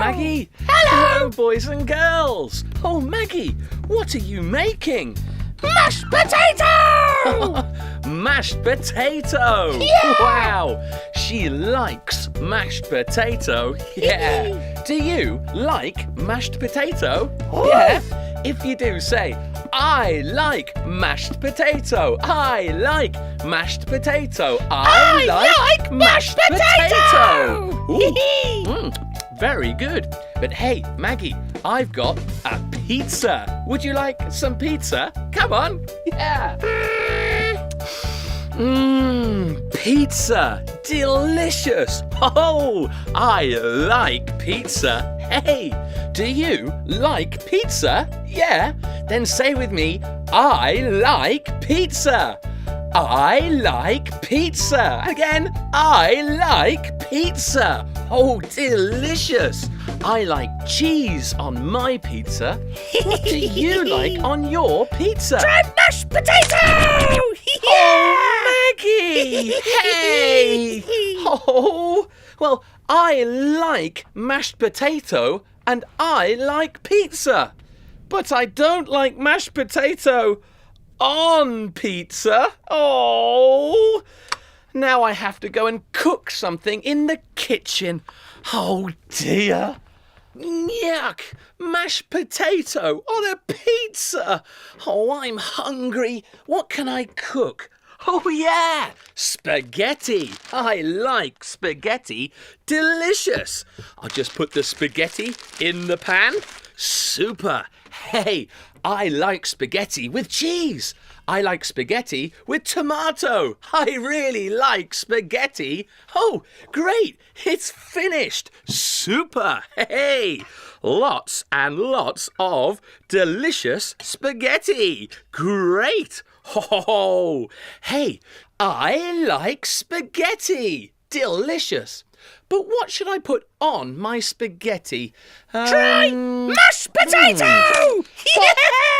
Maggie. Hello, boys and girls. Oh, Maggie, what are you making? Mashed potato! Mashed potato! Yeah! Wow! She likes mashed potato. Yeah. Do you like mashed potato? Oh. Yeah. If you do, say, I like mashed potato. I like mashed potato. I like mashed potato. Ooh. Very good. But hey, Maggie, I've got a pizza. Would you like some pizza? Come on. Yeah. Pizza. Delicious. Oh, I like pizza. Hey, do you like pizza? Yeah. Then say with me, I like pizza. I like pizza. Again, I like pizza. Oh, delicious. I like cheese on my pizza. What do you like on your pizza? Try mashed potato! Oh, Maggie! Hey! Oh, well, I like mashed potato and I like pizza. But I don't like mashed potato on pizza. Oh, now I have to go and cook something in the kitchen. Oh dear. Yuck, mashed potato on a pizza. Oh, I'm hungry. What can I cook? Oh yeah, spaghetti. I like spaghetti. Delicious. I'll just put the spaghetti in the pan. Super. Hey, I like spaghetti with cheese. I like spaghetti with tomato. I really like spaghetti. Oh, great. It's finished. Super. Hey, lots and lots of delicious spaghetti. Great. Oh, hey, I like spaghetti. Delicious. But what should I put on my spaghetti? Try mashed potato! Yeah!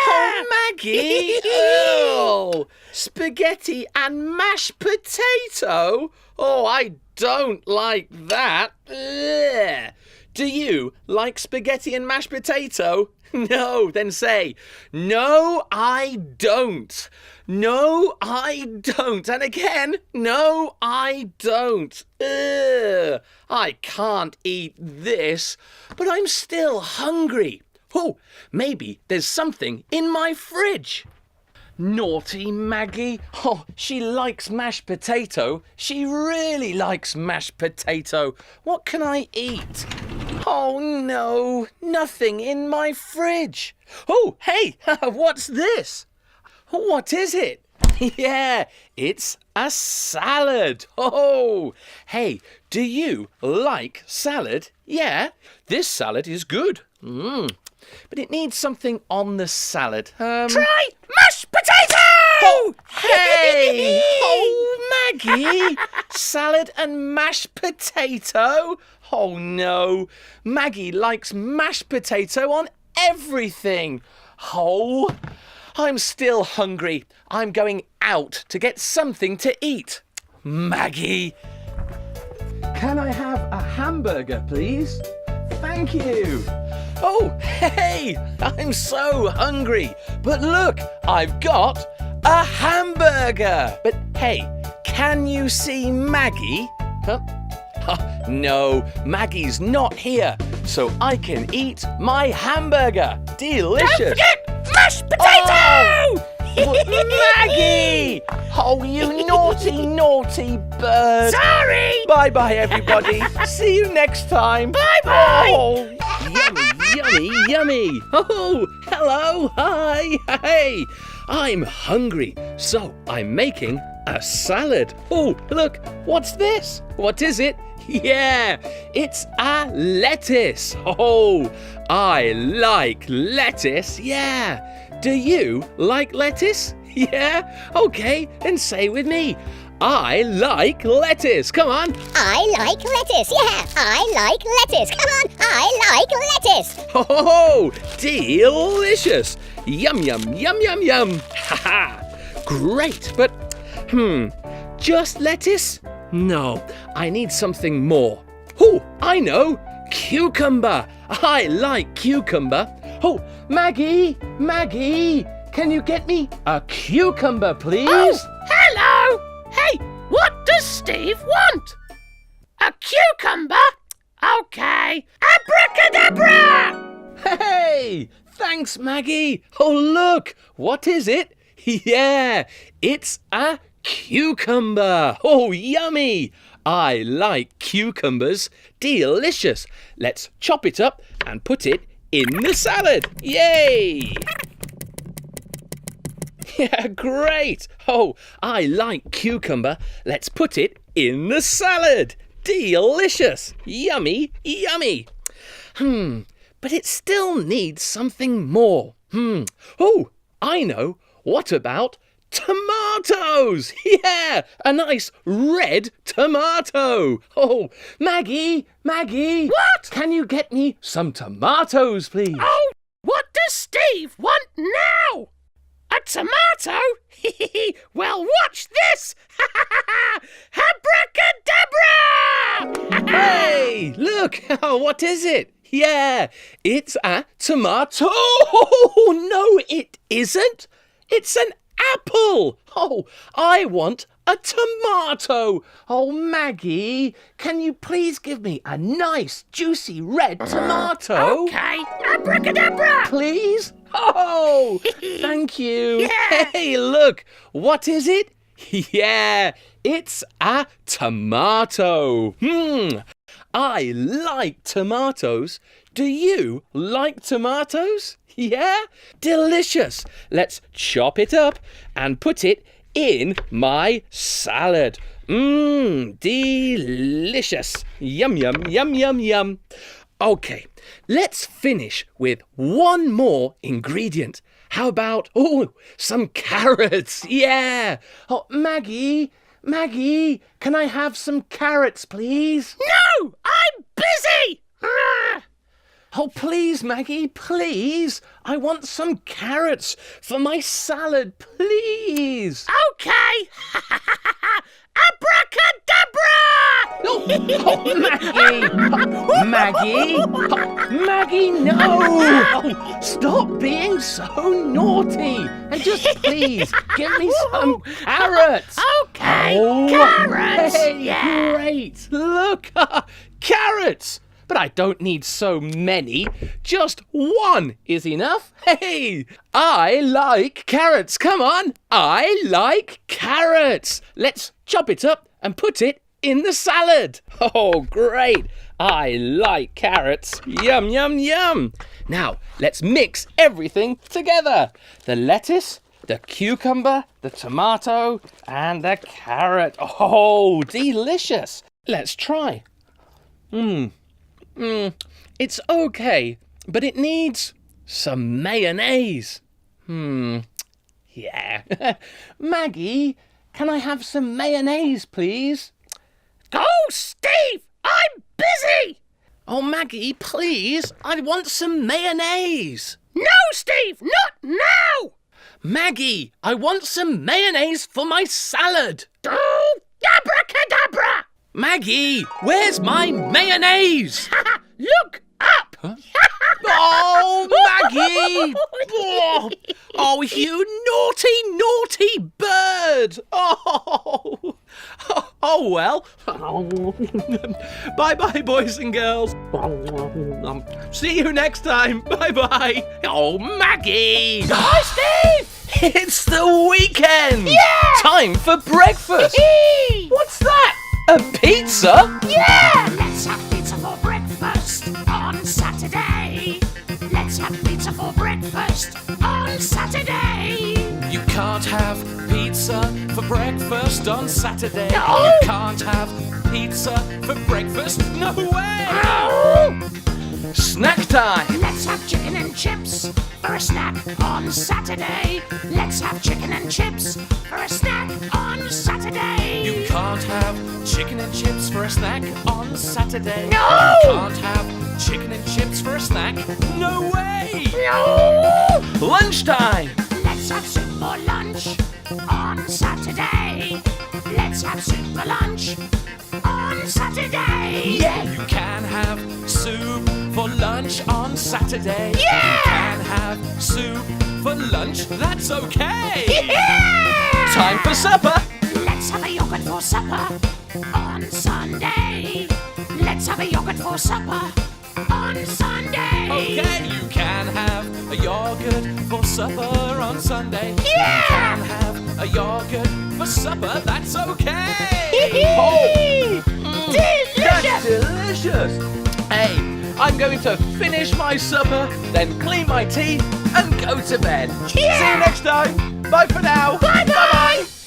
Oh, Maggie! Oh, spaghetti and mashed potato? Oh, I don't like that. Ugh. Do you like spaghetti and mashed potato? No, then say, no, I don't. No, I don't. And again, no, I don't. Ugh, I can't eat this, but I'm still hungry. Oh, maybe there's something in my fridge. Naughty Maggie. Oh, she likes mashed potato. She really likes mashed potato. What can I eat? Oh no, nothing in my fridge. Oh, hey, what's this? What is it? Yeah, it's a salad. Oh, hey, do you like salad? Yeah, this salad is good. But it needs something on the salad. Try mashed potato! Oh, hey! Oh, Maggie! Salad and mashed potato? Oh, no. Maggie likes mashed potato on everything. Oh, I'm still hungry. I'm going out to get something to eat. Maggie! Can I have a hamburger, please? Thank you. Oh, hey, I'm so hungry. But look, I've got a hamburger. But hey, can you see Maggie? Huh? No, Maggie's not here, so I can eat my hamburger. Delicious. Don't forget mashed potato! Oh, Maggie! Oh, you naughty, naughty bird. Sorry! Bye-bye, everybody. See you next time. Bye-bye! Oh, yummy, yummy, yummy. Oh, hello, hi, hey. I'm hungry, so I'm making a salad. Oh, look, what's this? What is it? Yeah, it's a lettuce. Oh, I like lettuce, yeah. Do you like lettuce? Yeah? Okay, then say with me. I like lettuce. Come on. I like lettuce. Yeah, I like lettuce. Come on. I like lettuce. Oh, delicious. Yum, yum, yum, yum, yum. Ha ha. Great, but, just lettuce? No, I need something more. Oh, I know. Cucumber. I like cucumber. Oh, Maggie, can you get me a cucumber, please? Oh, hello! Hey, what does Steve want? A cucumber? Okay. Abracadabra! Hey, thanks, Maggie. Oh, look, what is it? Yeah, it's a cucumber. Oh, yummy. I like cucumbers. Delicious. Let's chop it up and put it in the salad. Yay! Yeah, great. Oh, I like cucumber. Let's put it in the salad. Delicious. Yummy, yummy. But it still needs something more. Oh, I know. What about tomatoes? Yeah, a nice red tomato. Oh, Maggie. What? Can you get me some tomatoes, please? Oh, what does Steve want now? A tomato? Well, watch this! Abracadabra! Hey, look. What is it? Yeah, it's a tomato. Oh, no, it isn't. It's an apple. Oh, I want a tomato. Oh, Maggie, can you please give me a nice, juicy red tomato? Okay, abracadabra! Please? Oh, thank you. Yeah. Hey, look, what is it? Yeah, it's a tomato. I like tomatoes. Do you like tomatoes? Yeah? Delicious. Let's chop it up and put it in my salad. Delicious. Yum, yum, yum, yum, yum. Okay, let's finish with one more ingredient. How about, some carrots? Yeah. Oh, Maggie, can I have some carrots, please? No, I'm busy! Oh, please, Maggie, please. I want some carrots for my salad, please. Okay! Abracadabra! Maggie, no. Oh, stop being so naughty and just please give me some carrots. Okay, Oh, carrots! Hey, Yeah. great. Look, carrots. But I don't need so many. Just one is enough. Hey, I like carrots. Come on. I like carrots. Let's chop it up and put it in the salad. Oh, great. I like carrots. Yum, yum, yum. Now, let's mix everything together. The lettuce, the cucumber, the tomato, and the carrot. Oh, delicious. Let's try. It's okay, but it needs some mayonnaise. Yeah. Maggie, can I have some mayonnaise, please? Go, Steve! I'm busy! Oh, Maggie, please, I want some mayonnaise. No, Steve, not now! Maggie, I want some mayonnaise for my salad. Oh, abracadabra! Maggie, where's my mayonnaise? Look up! Huh? Oh, Maggie! Oh, you naughty bird! Oh well. Bye, boys and girls. See you next time. Bye. Oh, Maggie! Hi, Steve! It's the weekend. Yeah! Time for breakfast. What's that? A pizza? Yeah! Let's have pizza for breakfast on Saturday. Let's have pizza for breakfast on Saturday. You can't have pizza for breakfast on Saturday. No. You can't have pizza for breakfast. No way. Oh! Snack time. Let's have chicken and chips for a snack on Saturday. Let's have chicken and chips for a snack on Saturday. You can't have chicken and chips for a snack on Saturday. No. You can't have chicken and chips for a snack. No way. No! Lunchtime. Let's have soup for lunch on Saturday. Let's have soup for lunch on Saturday. Yeah, you can have soup for lunch on Saturday. Yeah! You can have soup for lunch, that's okay. Yeah! Time for supper. Let's have a yogurt for supper on Sunday. Let's have a yogurt for supper on Sunday. Okay, you can have a yogurt for supper on Sunday. Yeah! You can have a yogurt for supper, that's okay. That's delicious. Hey, I'm going to finish my supper, then clean my teeth and go to bed. See you next time. Bye for now. Bye-bye. Bye-bye.